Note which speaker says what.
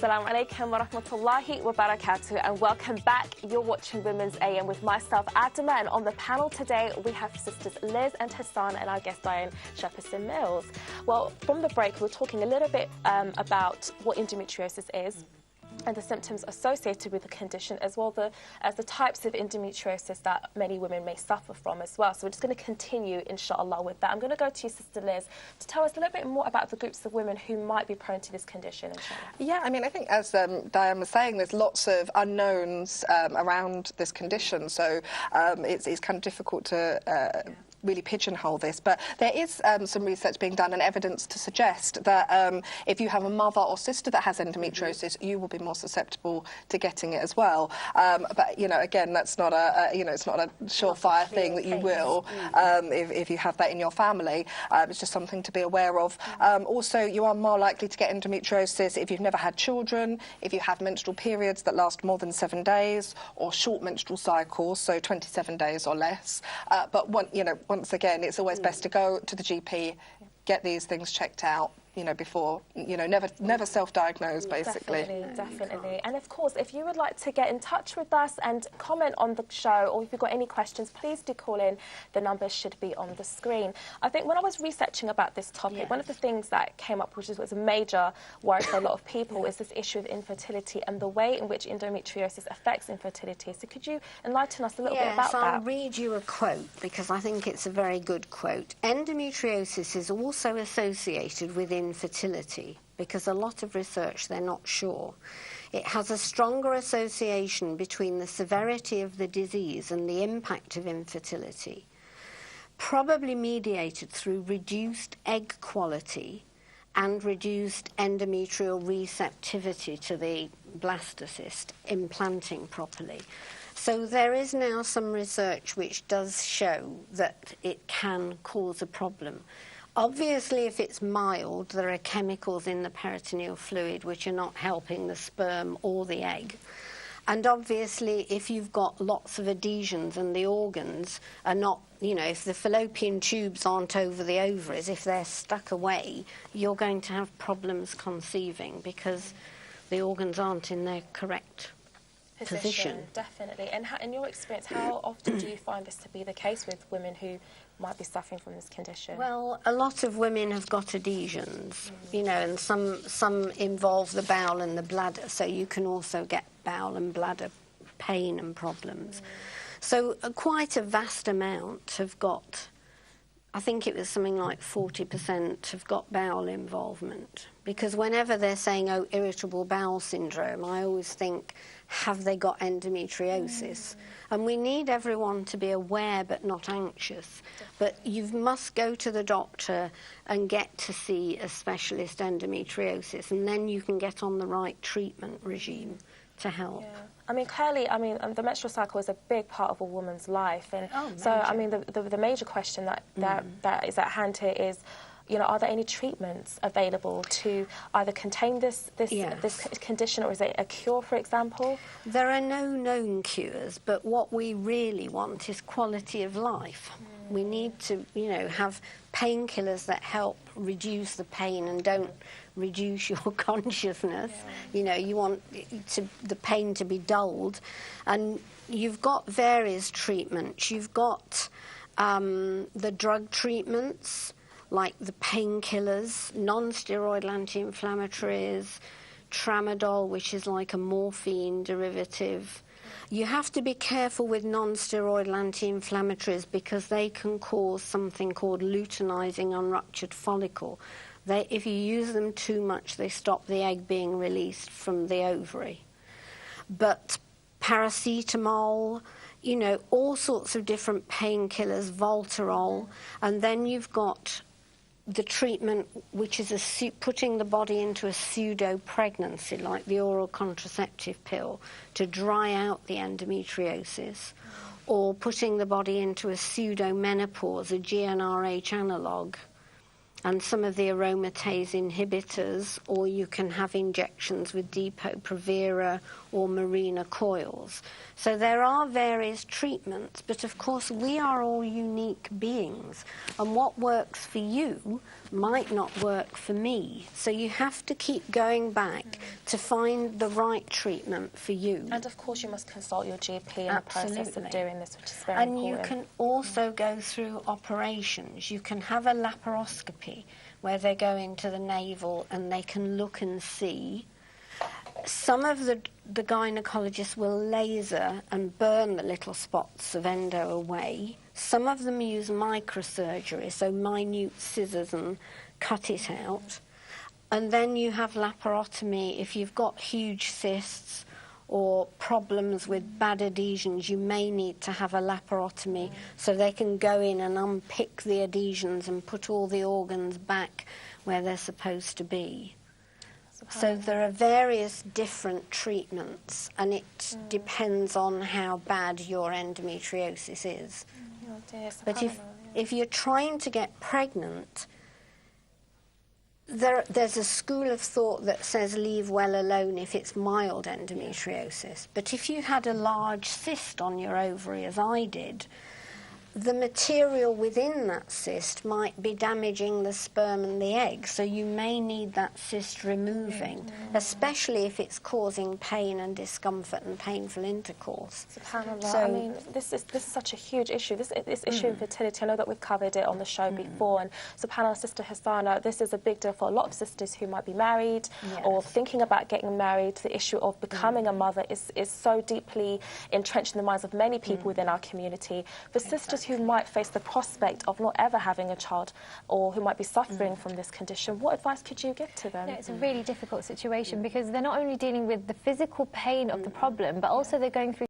Speaker 1: Assalamu alaikum wa rahmatullahi wa barakatuh, and welcome back. You're watching Women's AM with myself, Adama, and on the panel today we have sisters Liz and Hassan and our guest Diane Shepperson Mills. Well, from the break we were talking a little bit about what endometriosis is and the symptoms associated with the condition, as well as the types of endometriosis that many women may suffer from as well. So we're just going to continue, inshallah, with that. I'm going to go to you, Sister Liz, to tell us a little bit more about the groups of women who might be prone to this condition, inshallah.
Speaker 2: Yeah, I mean, I think as Diane was saying, there's lots of unknowns around this condition, so it's kind of difficult to really pigeonhole this, but there is some research being done and evidence to suggest that if you have a mother or sister that has endometriosis, you will be more susceptible to getting it as well. But you know, again, that's not it's not a surefire thing that you will if you have that in your family. It's just something to be aware of. Also, you are more likely to get endometriosis if you've never had children, if you have menstrual periods that last more than 7 days, or short menstrual cycles, so 27 days or less. But once again, it's always best to go to the GP, get these things checked out, before, never self-diagnose, basically.
Speaker 1: Definitely. And of course, if you would like to get in touch with us and comment on the show, or if you've got any questions, please do call in. The numbers should be on the screen. I think when I was researching about this topic, one of the things that came up, which was a major worry for a lot of people, is this issue of infertility and the way in which endometriosis affects infertility. So could you enlighten us a little bit about that?
Speaker 3: I'll read you a quote, because I think it's a very good quote. Endometriosis is also associated with infertility, because a lot of research, they're not sure. It has a stronger association between the severity of the disease and the impact of infertility, probably mediated through reduced egg quality and reduced endometrial receptivity to the blastocyst implanting properly. So there is now some research which does show that it can cause a problem. Obviously, if it's mild, there are chemicals in the peritoneal fluid which are not helping the sperm or the egg. And obviously, if you've got lots of adhesions and the organs are not, if the fallopian tubes aren't over the ovaries, if they're stuck away, you're going to have problems conceiving because the organs aren't in their correct position.
Speaker 1: Definitely. And in your experience, how often do you find this to be the case with women who might be suffering from this condition?
Speaker 3: Well, a lot of women have got adhesions, and some involve the bowel and the bladder, so you can also get bowel and bladder pain and problems. So quite a vast amount have got, I think it was something like 40% have got bowel involvement. Because whenever they're saying, oh, irritable bowel syndrome, I always think, have they got endometriosis? And we need everyone to be aware but not anxious. But you must go to the doctor and get to see a specialist endometriosis, and then you can get on the right treatment regime to help.
Speaker 1: Yeah. I mean, clearly, the menstrual cycle is a big part of a woman's life. And so, I mean, the major question that is at hand here is, are there any treatments available to either contain this condition, or is it a cure, for example?
Speaker 3: There are no known cures, but what we really want is quality of life. We need to, have painkillers that help reduce the pain and don't reduce your consciousness. You want the pain to be dulled. And you've got various treatments. You've got the drug treatments, like the painkillers, non-steroidal anti-inflammatories, tramadol, which is like a morphine derivative. You have to be careful with non-steroidal anti-inflammatories because they can cause something called luteinizing unruptured follicle. If you use them too much, they stop the egg being released from the ovary. But paracetamol, all sorts of different painkillers, Voltarol, and then you've got the treatment, which is putting the body into a pseudo-pregnancy, like the oral contraceptive pill, to dry out the endometriosis, or putting the body into a pseudo-menopause, a GnRH analogue, and some of the aromatase inhibitors, or you can have injections with Depo-Provera or Mirena coils. So there are various treatments, but of course we are all unique beings, and what works for you might not work for me. So you have to keep going back to find the right treatment for you.
Speaker 1: And of course you must consult your GP in the process of doing this, which is very
Speaker 3: and
Speaker 1: important.
Speaker 3: You can also go through operations. You can have a laparoscopy where they go into the navel and they can look and see. Some of the gynecologists will laser and burn the little spots of endo away. Some of them use microsurgery, so minute scissors, and cut it out. And then you have laparotomy if you've got huge cysts or problems with bad adhesions. You may need to have a laparotomy so they can go in and unpick the adhesions and put all the organs back where they're supposed to be. So there are various different treatments, and it depends on how bad your endometriosis is.
Speaker 1: Oh dear,
Speaker 3: but if you're trying to get pregnant, there's a school of thought that says leave well alone if it's mild endometriosis. But if you had a large cyst on your ovary, as I did, the material within that cyst might be damaging the sperm and the egg, so you may need that cyst removing, especially if it's causing pain and discomfort and painful intercourse.
Speaker 1: So, I mean, this is such a huge issue. This issue of fertility, I know that we've covered it on the show before, and subhanAllah, Sister Hassana, this is a big deal for a lot of sisters who might be married or thinking about getting married. The issue of becoming a mother is so deeply entrenched in the minds of many people within our community. For sisters who might face the prospect of not ever having a child, or who might be suffering from this condition, what advice could you give to them?
Speaker 4: No, it's a really difficult situation because they're not only dealing with the physical pain of the problem, but also they're going through